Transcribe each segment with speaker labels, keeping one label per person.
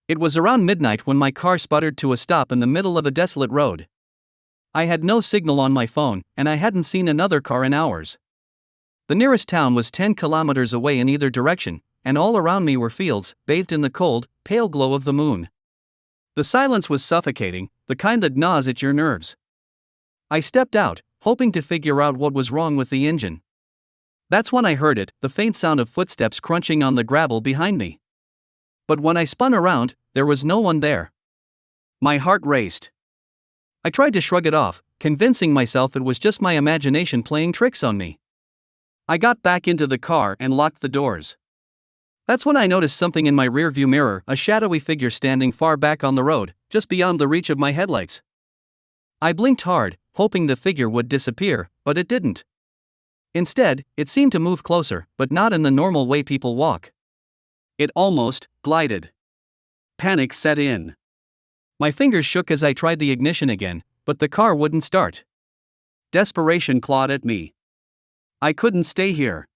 Speaker 1: It was around midnight when my car sputtered to a stop in the middle of a desolate road. I had no signal on my phone, and I hadn't seen another car in hours. The nearest town was 10 kilometers away in either direction, and all around me were fields, bathed in the cold, pale glow of the moon. The silence was suffocating, the kind that gnaws at your nerves. I stepped out, hoping to figure out what was wrong with the engine. That's when I heard it, the faint sound of footsteps crunching on the gravel behind me. But when I spun around, there was no one there. My heart raced. I tried to shrug it off, convincing myself it was just my imagination playing tricks on me. I got back into the car and locked the doors. That's when I noticed something in my rearview mirror, a shadowy figure standing far back on the road, just beyond the reach of my headlights. I blinked hard, hoping the figure would disappear, but it didn't. Instead, it seemed to move closer, but not in the normal way people walk. It almost glided. Panic set in. My fingers shook as I tried the ignition again, but the car wouldn't start. Desperation clawed at me. I couldn't stay here.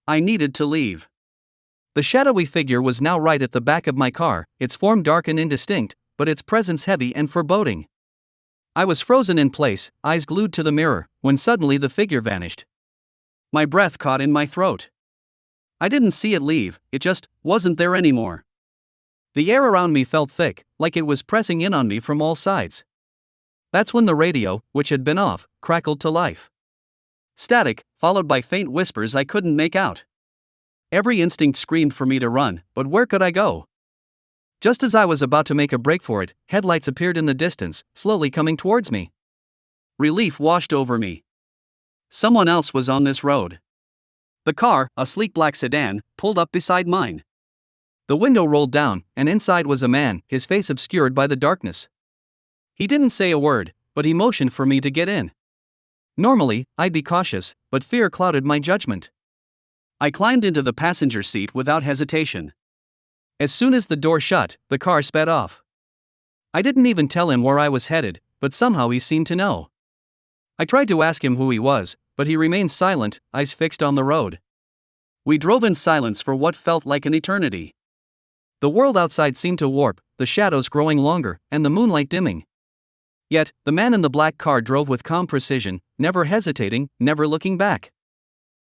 Speaker 1: I needed to leave. The shadowy figure was now right at the back of my car, its form dark and indistinct, but its presence heavy and foreboding. I was frozen in place, eyes glued to the mirror, when suddenly the figure vanished. My breath caught in my throat. I didn't see it leave, it just wasn't there anymore. The air around me felt thick, like it was pressing in on me from all sides. That's when the radio, which had been off, crackled to life. Static, followed by faint whispers I couldn't make out. Every instinct screamed for me to run, but where could I go? Just as I was about to make a break for it, headlights appeared in the distance, slowly coming towards me. Relief washed over me. Someone else was on this road. The car, a sleek black sedan, pulled up beside mine. The window rolled down, and inside was a man, his face obscured by the darkness. He didn't say a word, but he motioned for me to get in. Normally, I'd be cautious, but fear clouded my judgment. I climbed into the passenger seat without hesitation. As soon as the door shut, the car sped off. I didn't even tell him where I was headed, but somehow he seemed to know. I tried to ask him who he was, but he remained silent, eyes fixed on the road. We drove in silence for what felt like an eternity. The world outside seemed to warp, the shadows growing longer, and the moonlight dimming. Yet, the man in the black car drove with calm precision, never hesitating, never looking back.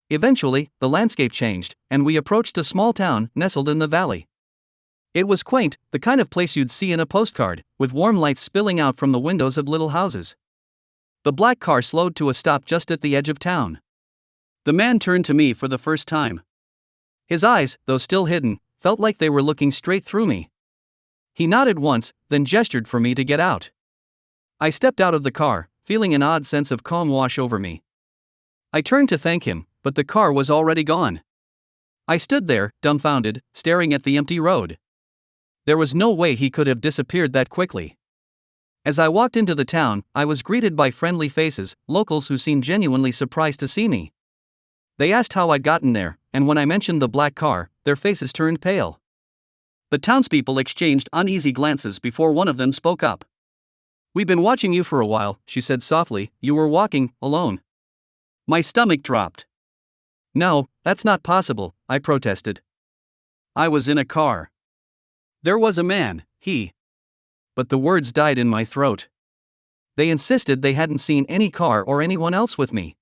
Speaker 1: Eventually, the landscape changed, and we approached a small town nestled in the valley. It was quaint, the kind of place you'd see in a postcard, with warm lights spilling out from the windows of little houses. The black car slowed to a stop just at the edge of town. The man turned to me for the first time. His eyes, though still hidden, felt like they were looking straight through me. He nodded once, then gestured for me to get out. I stepped out of the car, feeling an odd sense of calm wash over me. I turned to thank him, but the car was already gone. I stood there, dumbfounded, staring at the empty road. There was no way he could have disappeared that quickly. As I walked into the town, I was greeted by friendly faces, locals who seemed genuinely surprised to see me. They asked how I'd gotten there, and when I mentioned the black car, their faces turned pale. The townspeople exchanged uneasy glances before one of them spoke up. "We've been watching you for a while," she said softly. "You were walking, alone." My stomach dropped. "No, that's not possible," I protested. "I was in a car. There was a man, he..." But the words died in my throat. They insisted they hadn't seen any car or anyone else with me.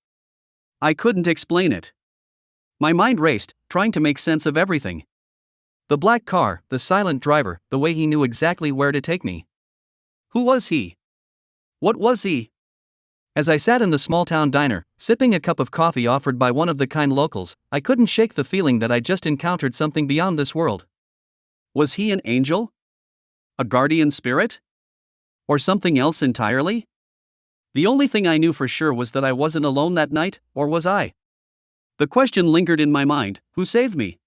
Speaker 1: I couldn't explain it. My mind raced, trying to make sense of everything. The black car, the silent driver, the way he knew exactly where to take me. Who was he? What was he? As I sat in the small-town diner, sipping a cup of coffee offered by one of the kind locals, I couldn't shake the feeling that I'd just encountered something beyond this world. Was he an angel? A guardian spirit? Or something else entirely? The only thing I knew for sure was that I wasn't alone that night, or was I? The question lingered in my mind, who saved me?